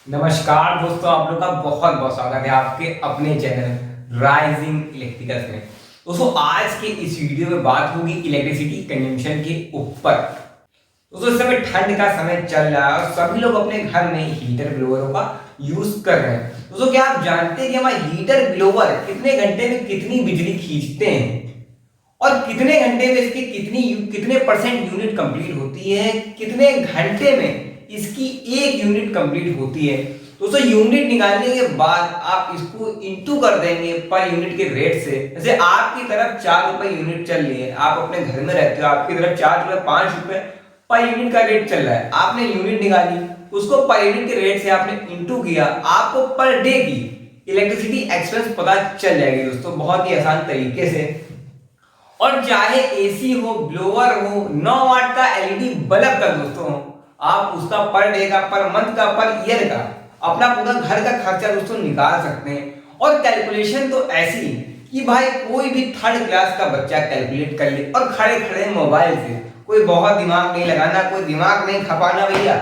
नमस्कार दोस्तों, आप लोग का बहुत बहुत स्वागत है आपके अपने चैनल राइजिंग इलेक्ट्रिकल्स में। दोस्तों आज के इस वीडियो में बात होगी इलेक्ट्रिसिटी कंजम्पशन के ऊपर। दोस्तों इस समय ठंड का समय चल रहा है और सभी लोग अपने घर में हीटर ब्लोअरों का यूज कर रहे हैं। दोस्तों क्या आप जानते हैं कि हमारे हीटर ब्लोअर कितने घंटे में कितनी बिजली खींचते हैं और कितने घंटे में इसकी कितने परसेंट यूनिट कंप्लीट होती है, कितने घंटे में इसकी एक यूनिट कंप्लीट होती है। दोस्तों यूनिट निकालने के बाद आप इसको इंटू कर देंगे पर यूनिट के रेट से। जैसे आपकी तरफ 4 रुपए यूनिट चल रही है, आप अपने घर में रहते हो, आपकी तरफ 4 रुपए 5 रुपए पर यूनिट का रेट चल रहा है, आपने यूनिट निकाली, उसको पर यूनिट के रेट से आपने इंटू किया, आपको पर डे की इलेक्ट्रिसिटी एक्सपेंस पता चल जाएगी दोस्तों, बहुत ही आसान तरीके से। और चाहे एसी हो, ब्लोअर हो, 9 वाट का एलईडी बल्ब का दोस्तों आप उसका पर डे का, पर मंथ का, पर ईयर का अपना पूरा घर का खर्चा दोस्तों निकाल सकते हैं। और कैलकुलेशन तो ऐसी कि भाई कोई भी थर्ड क्लास का बच्चा कैलकुलेट कर ले और खड़े खड़े मोबाइल से, कोई बहुत दिमाग नहीं लगाना, कोई दिमाग नहीं खपाना, भैया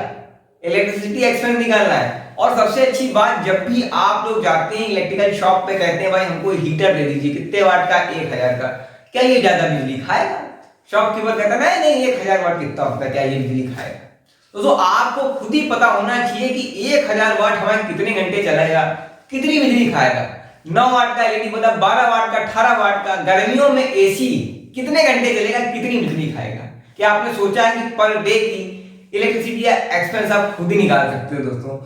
इलेक्ट्रिसिटी एक्सपेंस निकालना है। और सबसे अच्छी बात, जब भी आप लोग जाते हैं इलेक्ट्रिकल शॉप पे, कहते हैं भाई हमको हीटर दे दीजिए, कितने वाट का, 1000 का, क्या ये ज्यादा बिजली खाएगा? शॉपकीपर कहता है नहीं 1000 वाट कितना होता है, क्या ये बिजली खाएगा? तो आपको खुद ही पता होना चाहिए कि 1000 वाट हमारे कितने घंटे चलेगा, कितनी बिजली खाएगा। 9 वाट का एलईडी बल्ब, 12 वाट का, 18 वाट का, गर्मियों में एसी कितने घंटे चलेगा, कितनी बिजली खाएगा? क्या आपने सोचा है कि पर डे की इलेक्ट्रिसिटी एक्सपेंस आप खुद ही निकाल सकते हो दोस्तों।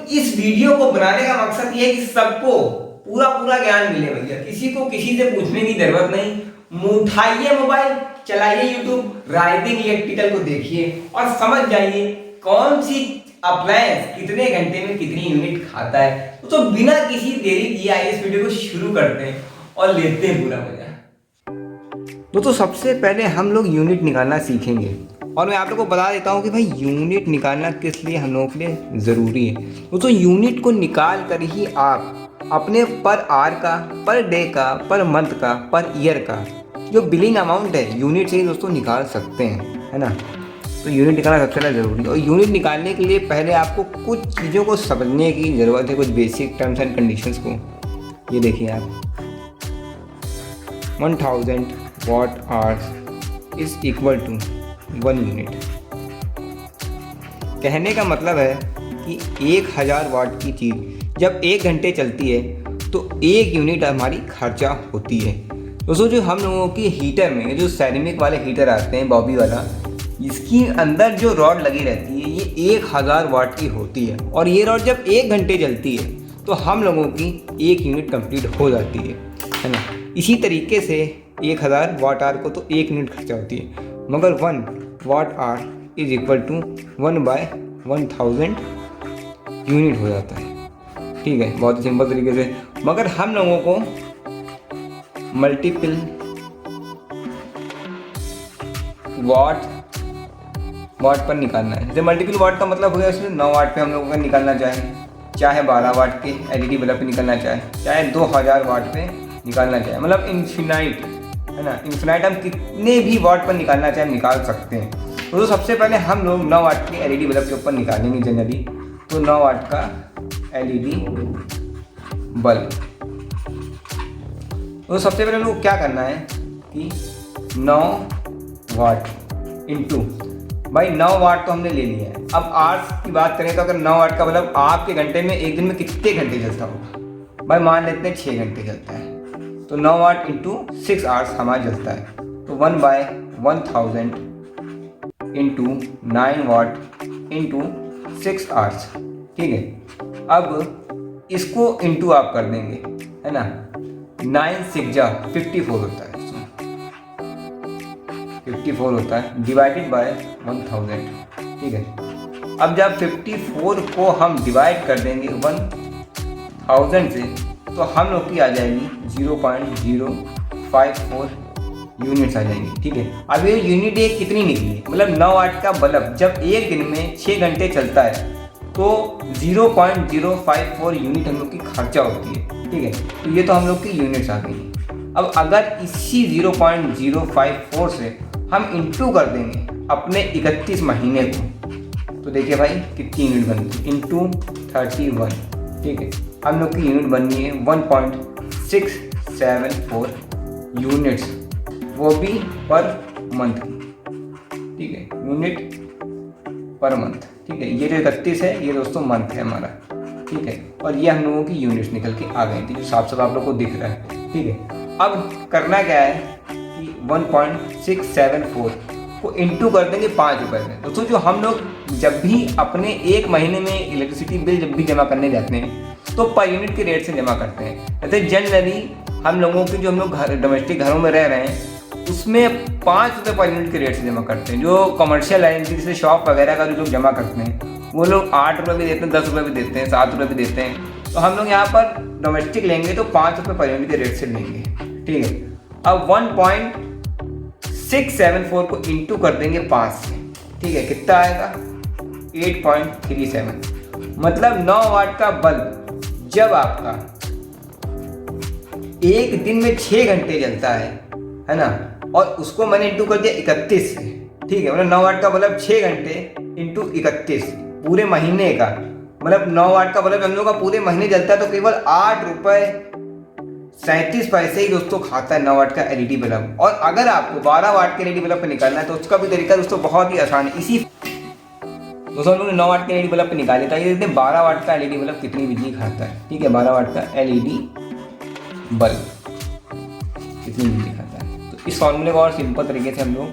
इस वीडियो को बनाने का मकसद ये है कि सबको पूरा ज्ञान मिले भैया, किसी को किसी से पूछने की जरूरत नहीं। उठाइए मोबाइल, चलाइए यूट्यूब, राइजिंग इलेक्ट्रिकल को देखिए और समझ जाइए कौन सी अप्लायंस कितने घंटे में कितनी यूनिट खाता है। तो बिना किसी देरी किए आइए इस वीडियो को शुरू करते हैं और लेते हैं पूरा मजा। तो सबसे पहले हम लोग यूनिट निकालना सीखेंगे और मैं आप लोगों को बता देता हूँ कि भाई यूनिट निकालना किस लिए हम लोगों के लिए ज़रूरी है। तो यूनिट को निकाल कर ही आप अपने पर आवर का, पर डे का, पर मंथ का, पर ईयर का जो बिलिंग अमाउंट है यूनिट से ही दोस्तों निकाल सकते हैं, है ना। तो यूनिट निकालना सबसे ज़्यादा ज़रूरी है। और यूनिट निकालने के लिए पहले आपको कुछ चीज़ों को समझने की ज़रूरत है, कुछ बेसिक टर्म्स एंड कंडीशंस को। ये देखिए आप, 1000 watt hours is equal to 1 unit. कहने का मतलब है कि 1000 वाट की चीज़ जब 1 घंटे चलती है तो 1 यूनिट हमारी खर्चा होती है। दोस्तों जो हम लोगों की हीटर में जो सेरेमिक वाले हीटर आते हैं, बॉबी वाला, इसकी अंदर जो रॉड लगी रहती है ये 1000 वाट की होती है। और ये रॉड जब 1 घंटे चलती है तो हम लोगों की 1 यूनिट कंप्लीट हो जाती है ना। इसी तरीके से 1000 वाट आवर को तो 1 यूनिट खर्चा होती है, मगर 1 watt hour is equal to 1/1000 unit हो जाता है। ठीक है, बहुत ही सिंपल तरीके से। मगर हम लोगों को मल्टीपल वाट पर निकालना है। जैसे मल्टीपल वाट का मतलब हो गया इसमें 9 वाट पे हम लोगों को निकालना चाहे 12 वाट के एलईडी बल्ब पे निकालना चाहे 2000 वाट पे निकालना चाहे, मतलब इन्फिनाइट, है ना। इन्फिनाइट हम कितने भी वाट पर निकालना चाहे निकाल सकते हैं। तो सबसे पहले हम लोग 9 वाट के एलईडी बल्ब के ऊपर निकालेंगे जनरली। तो 9 वाट का एलईडी बल्ब, तो सबसे पहले हम लोग क्या करना है कि 9 वाट इंटू, भाई 9 वाट तो हमने ले लिया है। अब आवर्स की बात करें तो अगर 9 वाट का बल्ब आपके घंटे में एक दिन में कितने घंटे चलता होगा, भाई मान लेते हैं 6 घंटे चलता है। तो 9 वाट इंटू 6 आवर्स हमारा जलता है। तो 1/1000 इंटू 9 वाट इंटू 6 आवर्स। ठीक है, अब इसको इंटू आप कर देंगे, है ना। 9 6 जा 54 होता है, 54 होता है, डिवाइडेड बाय 1000। ठीक है, अब जब 54 को हम डिवाइड कर देंगे 1000 से तो हम लोग की आ जाएगी 0.054 यूनिट्स आ जाएंगी। ठीक है, अब ये यूनिट एक कितनी निकली है, मतलब 9 वाट का बल्ब जब एक दिन में 6 घंटे चलता है तो 0.054 यूनिट हम लोग की खर्चा होती है। ठीक है, तो ये तो हम लोग की यूनिट्स आ गई। अब अगर इसी 0.054 से हम इंटू कर देंगे अपने 31 महीने को, तो देखिए भाई कितनी यूनिट बनती है, इंटू 31। ठीक है, हम लोग की यूनिट बननी है 1.674 यूनिट्स, वो भी पर मंथ की। ठीक है, यूनिट पर मंथ। ठीक है, ये जो 31 है ये दोस्तों मंथ है हमारा। ठीक है, और ये हम लोगों की यूनिट्स निकल के आ गई थी जो साफ साफ आप लोग को दिख रहा है। ठीक है, अब करना क्या है कि 1.674 को इंटू कर देंगे 5 रुपये में। दोस्तों जो हम लोग जब भी अपने एक महीने में इलेक्ट्रिसिटी बिल जब भी जमा करने जाते हैं तो पर यूनिट के रेट से जमा करते हैं। जैसे जनरली हम लोगों के जो हम लोग डोमेस्टिक घरों में रह रहे हैं उसमें 5 रुपये पर यूनिट के रेट से जमा करते हैं। जो कमर्शियल लाइन जैसे शॉप वगैरह का जो लोग जमा करते हैं वो लोग 8 रुपये भी देते हैं, 10 रुपये भी देते हैं, 7 रुपये भी देते हैं। तो हम लोग यहाँ पर डोमेस्टिक लेंगे तो 5 रुपये पर यूनिट के रेट से लेंगे। ठीक है, अब 1.674 को इंटू कर देंगे 5 से। ठीक है, कितना आएगा 8.37। मतलब 9 वाट का बल्ब जब आपका एक दिन में 6 घंटे जलता है ना, और उसको मैंने इंटू कर दिया 31 से। ठीक है, मतलब 9 वाट का बल्ब 6 घंटे इंटू 31 पूरे महीने का, मतलब 9 वाट का बल्ब हम लोग का पूरे महीने जलता है तो केवल 8 रुपये 37 पैसे ही दोस्तों खाता है 9 वाट का एलईडी बल्ब। और अगर आपको 12 वाट के एलईडी बल्ब पे निकालना है तो उसका भी तरीका दोस्तों बहुत ही आसान है। इसी दोस्तों हम लोग ने 9 वाट के एलईडी बल्ब पे निकाल लिया था। ये देखते हैं 12 वाट का एलईडी बल्ब कितनी बिजली खाता है। ठीक है, 12 वाट का एलईडी बल्ब कितनी बिजली खाता है, तो इस फॉर्मूले को और सिंपल तरीके से हम लोग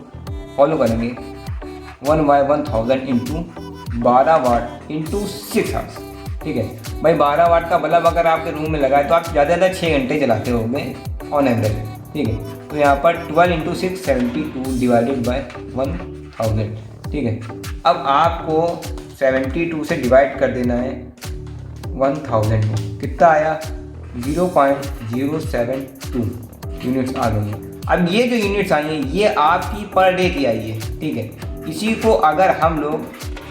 फॉलो करेंगे। 1/1000 इंटू 12 वाट इंटू 6 आवर्स। ठीक है भाई, 12 वाट का बल्ब अगर आपके रूम में लगा है तो आप ज़्यादा से ज़्यादा 6 घंटे चलाते होंगे ऑन एवरेज। ठीक है, तो यहाँ पर 12 इंटू 6 72 डिवाइडेड बाय 1000। ठीक है, अब आपको 72 से डिवाइड कर देना है 1000 को, कितना आया 0.072 यूनिट्स आ गई हैं। अब ये जो यूनिट्स आई हैं ये आपकी पर डे की आई है। ठीक है, इसी को अगर हम लोग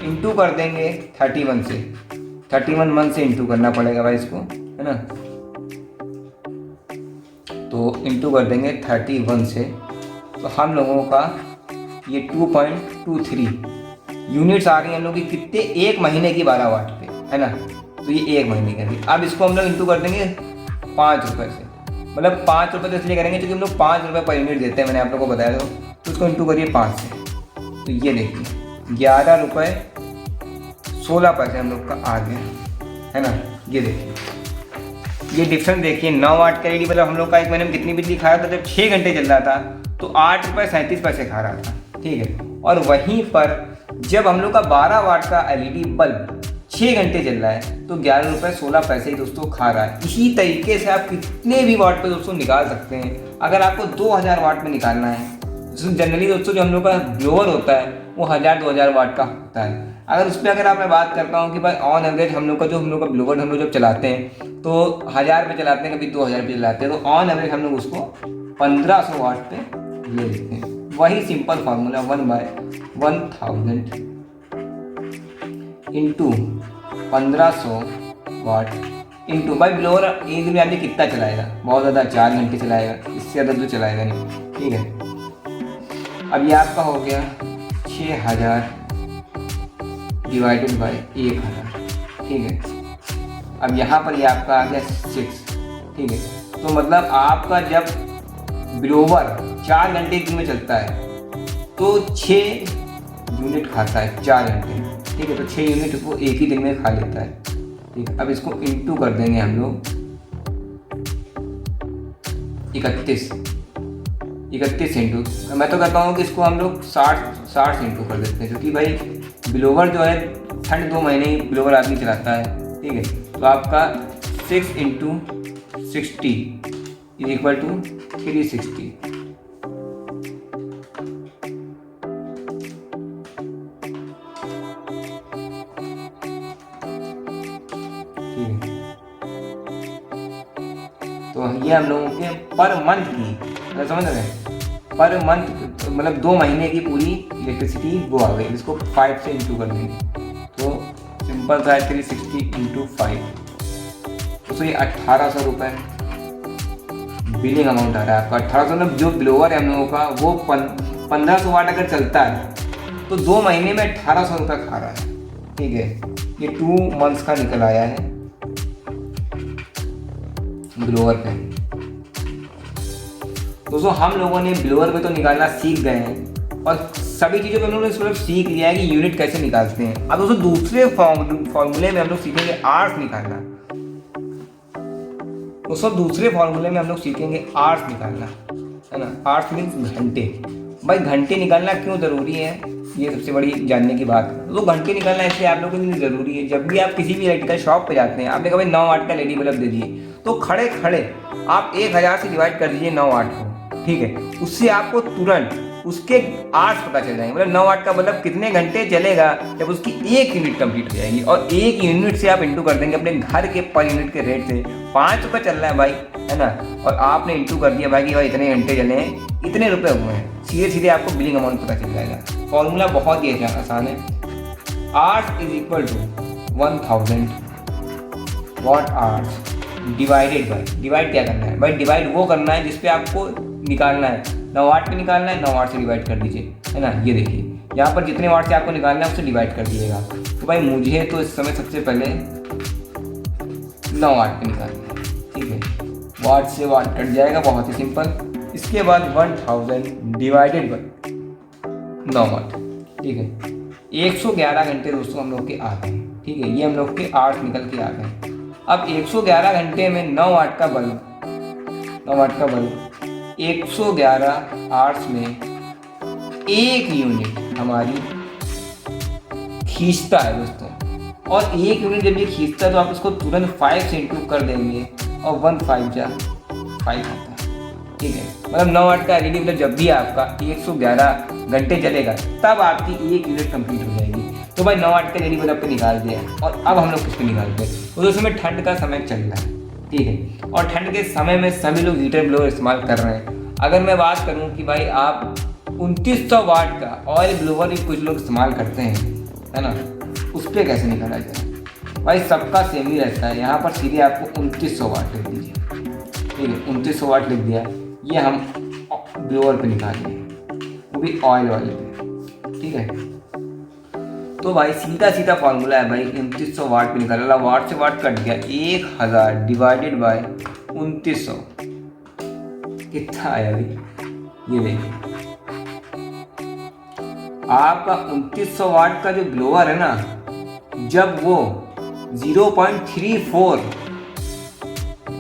इंटू कर देंगे 31 से, 31 मंथ से इंटू करना पड़ेगा भाई इसको, है ना, तो इंटू कर देंगे 31 से, तो हम लोगों का ये 2.23 यूनिट्स आ रही हैं हम लोग की कितने, एक महीने की 12 वाट पे, है ना, तो ये एक महीने का भी। अब इसको हम लोग इंटू कर देंगे 5 रुपये से, मतलब 5 रुपये तो इसलिए करेंगे क्योंकि हम लोग 5 रुपये पर यूनिट देते हैं, मैंने आप लोग को बताया तो उसको इंटू करिए 5 से, तो ये देखिए 11 रुपये 16 पैसे हम लोग का आ गया, है ना। ये देखिए ये डिफरेंस देखिए, 9 वाट का एलईडी बल्ब हम लोग का एक महीने में कितनी बिजली खा रहा था, जब 6 घंटे चल रहा था तो 8 रुपये 37 पैसे खा रहा था। ठीक है, और वहीं पर जब हम लोग का 12 वाट का एलईडी बल्ब 6 घंटे चल रहा है तो 11 रुपये 16 पैसे ही दोस्तों खा रहा है। इसी तरीके से आप कितने भी वाट पे दोस्तों निकाल सकते हैं। अगर आपको 2000 वाट में निकालना है, जनरली दोस्तों जो हम लोग का ब्लोअर होता है वो 1000-2000 वाट का होता है। अगर उस पर अगर मैं बात करता हूँ कि भाई ऑन एवरेज हम लोग का ब्लोअर हम लोग जब चलाते हैं तो 1000 पे चलाते हैं, कभी 2000 पे चलाते हैं, तो ऑन एवरेज हम लोग उसको 1500 वाट पे ले लेते हैं। वही सिंपल फार्मूला 1/1000 इंटू 1500 वाट इंटू भाई ब्लोअर एक दिन में आदमी कितना चलाएगा, बहुत ज़्यादा 4 घंटे चलाएगा, इससे ज़्यादा तो चलाएगा नहीं। ठीक है, अब ये आपका हो गया 6000 डिवाइडेड बाई 1000। ठीक है, अब यहाँ पर ये आपका आ गया 6। ठीक है, तो मतलब आपका जब ब्लोअर 4 घंटे दिन में चलता है तो 6 यूनिट खाता है 4 घंटे। ठीक है, तो 6 यूनिट वो एक ही दिन में खा लेता है। ठीक है, अब इसको इंटू कर देंगे हम लोग 31 इंटू, मैं तो कहता हूँ कि इसको हम लोग 60 इंटू कर देते हैं, क्योंकि भाई ब्लोअर जो है ठंड 2 महीने ही ब्लोअर आदमी चलाता है। ठीक है, तो आपका 6 इंटू 60 इज इक्वल टू 360। तो ये हम लोगों के पर मंथ की, समझ रहे हैं, पर मंथ मतलब 2 महीने की पूरी इलेक्ट्रिसिटी वो आ गई। इसको 5 से इंटू कर देंगे तो सिंपल सा है 360 इंटू 5, तो ये 1800 रुपये बिलिंग अमाउंट आ रहा है आपका। 1800 मतलब जो ब्लोअर है हम लोगों का वो 1500 वाट अगर चलता है तो 2 महीने में 1800 रुपये खा रहा है। ठीक है, ये 2 मंथ्स का निकल आया है ब्लोअर पे। दोस्तों हम लोगों ने ब्लोअर पे तो निकालना सीख गए हैं और सभी चीज़ों पे हम लोगों ने सिर्फ सीख लिया है कि यूनिट कैसे निकालते हैं। अब दोस्तों दूसरे फॉर्मूले में हम लोग सीखेंगे आर्स निकालना। दोस्तों दूसरे फॉर्मूले में हम लोग सीखेंगे आर्स निकालना, है ना। आर्स मीन्स घंटे। भाई घंटे निकालना क्यों ज़रूरी है, ये सबसे बड़ी जानने की बात है। तो घंटे निकालना इसलिए आप लोगों के लिए ज़रूरी है, जब भी आप किसी भी इलेक्ट्रिकल शॉप पे जाते हैं, आपने कहा भाई 9 वाट का LED बल्ब दे दिए, तो खड़े खड़े आप 1000 से डिवाइड कर दीजिए 9 वाट को, ठीक है। उससे आपको तुरंत उसके आर्स पता चल जाएंगे, मतलब 9 वाट का बल्ब कितने घंटे चलेगा जब उसकी 1 यूनिट कंप्लीट हो जाएगी। और 1 यूनिट से आप इंटू कर देंगे अपने घर के पर यूनिट के रेट से। 5 रुपये चल रहा है भाई, है ना, और आपने इंटू कर दिया भाई कि भाई इतने घंटे चले हैं, इतने रुपए हुए हैं, सीधे सीधे आपको बिलिंग अमाउंट पता चल जाएगा। फॉर्मूला बहुत ही आसान है। Hours is equal to 1000 watt hours divided by, divide क्या करना है भाई, डिवाइड वो करना है जिसपे आपको निकालना है। 9 वाट पे निकालना है, 9 वाट से डिवाइड कर दीजिए, है ना। ये देखिए यहाँ पर जितने वाट से आपको निकालना है उससे डिवाइड कर दीजिएगा। तो भाई मुझे तो इस समय सबसे पहले 9 वाट पे निकालना है, ठीक है। वाट से वाट कट जाएगा, बहुत ही सिंपल। इसके बाद 1000 डिवाइडेड बाई 9 वाट, ठीक है। 111 घंटे दोस्तों हम लोग के आ गए, ठीक है। ये हम लोग के आर्स निकल के आ गए। अब 111 घंटे में 9 वाट का बल्ब 111 आवर्स में 1 यूनिट हमारी खींचता है दोस्तों। और 1 यूनिट जब ये खींचता है तो आप इसको तुरंत 5 से इंटू कर देंगे और 1 5 जा 5 आता है, ठीक है। मतलब 9 वाट का LED बल्ब जब भी आपका 111 घंटे चलेगा तब आपकी 1 यूनिट कंप्लीट हो जाएगी। तो भाई 9 वाट का LED बल्ब पे निकाल दिया। और अब हम लोग किस पे निकालते हैं, उस समय ठंड का समय चल रहा है, ठीक है। और ठंड के समय में सभी लोग हीटर ब्लोअर इस्तेमाल कर रहे हैं। अगर मैं बात करूं कि भाई आप 2900 वाट का ऑयल ब्लोअर भी कुछ लोग इस्तेमाल करते हैं, है ना, उस पर कैसे निकाला जाए। भाई सबका सेम ही रहता है। यहाँ पर सीधे आपको 2900 वाट लिख दीजिए, ठीक है। 2900 वाट लिख दिया, ये हम ब्लोअर पे निकालेंगे, वो भी ऑयल वाले पे, ठीक है। तो भाई सीधा सीधा फॉर्मूला है भाई, 2900 वाट पे निकाला, वाट से वाट कट गया, 1000 डिवाइडेड बाय 2900 कितना आया भाई, ये देखिए आपका 2900 वाट का जो ब्लोअर है ना, जब वो 0.34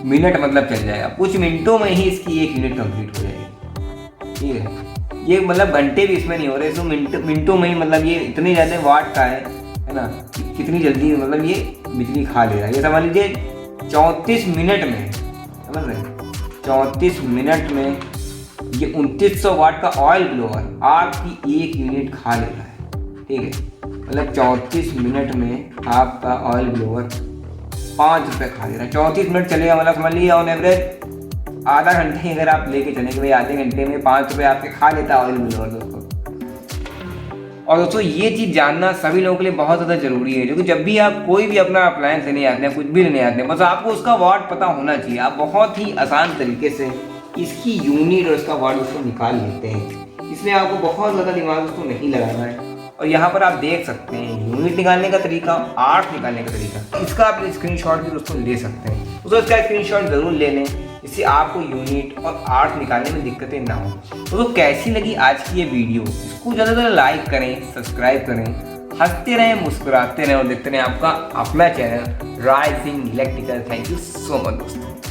मिनट मतलब चल जाएगा, कुछ मिनटों में ही इसकी 1 यूनिट कंप्लीट हो जाएगी, ठीक है। ये मतलब घंटे भी इसमें नहीं हो रहे, इसमें मिनटों में ही, मतलब ये इतनी ज़्यादा वाट का है ना, कितनी जल्दी मतलब ये बिजली खा ले रहा है। ये समझ लीजिए 34 मिनट में, समझ रहे हैं, 34 मिनट में ये 2900 वाट का ऑयल ब्लोअर आपकी 1 यूनिट खा ले रहा है, ठीक है। मतलब 34 मिनट में आपका ऑयल ब्लोअर 5 रुपये खा ले रहा है। 34 मिनट चलेगा, मतलब समझ लीजिए ऑन एवरेज आधा घंटे ही अगर आप लेके चलेंगे भाई, आधे घंटे में 5 रुपये आपके खा लेता है ऑयल ब्लोअर दोस्तों। और दोस्तों ये चीज़ जानना सभी लोगों के लिए बहुत ज़्यादा जरूरी है, क्योंकि जब भी आप कोई भी अपना अप्लायंस लेने आते हैं, कुछ भी लेने आते हैं, बस आपको उसका वाट पता होना चाहिए। आप बहुत ही आसान तरीके से इसकी यूनिट और इसका वाट उसको निकाल लेते हैं, इसलिए आपको बहुत ज़्यादा दिमाग उसको नहीं लगाना है। और यहाँ पर आप देख सकते हैं यूनिट निकालने का तरीका, आर्स निकालने का तरीका, इसका आप स्क्रीनशॉट भी दोस्तों ले सकते हैं। दोस्तों इसका स्क्रीनशॉट ज़रूर ले लें, इससे आपको यूनिट और आर्स निकालने में दिक्कतें ना हो। तो कैसी लगी आज की ये वीडियो, इसको ज़्यादा से ज़्यादा लाइक करें, सब्सक्राइब करें, हंसते रहें, मुस्कुराते रहें और देखते रहें आपका अपना channel rising electrical. Thank you so much दोस्तों।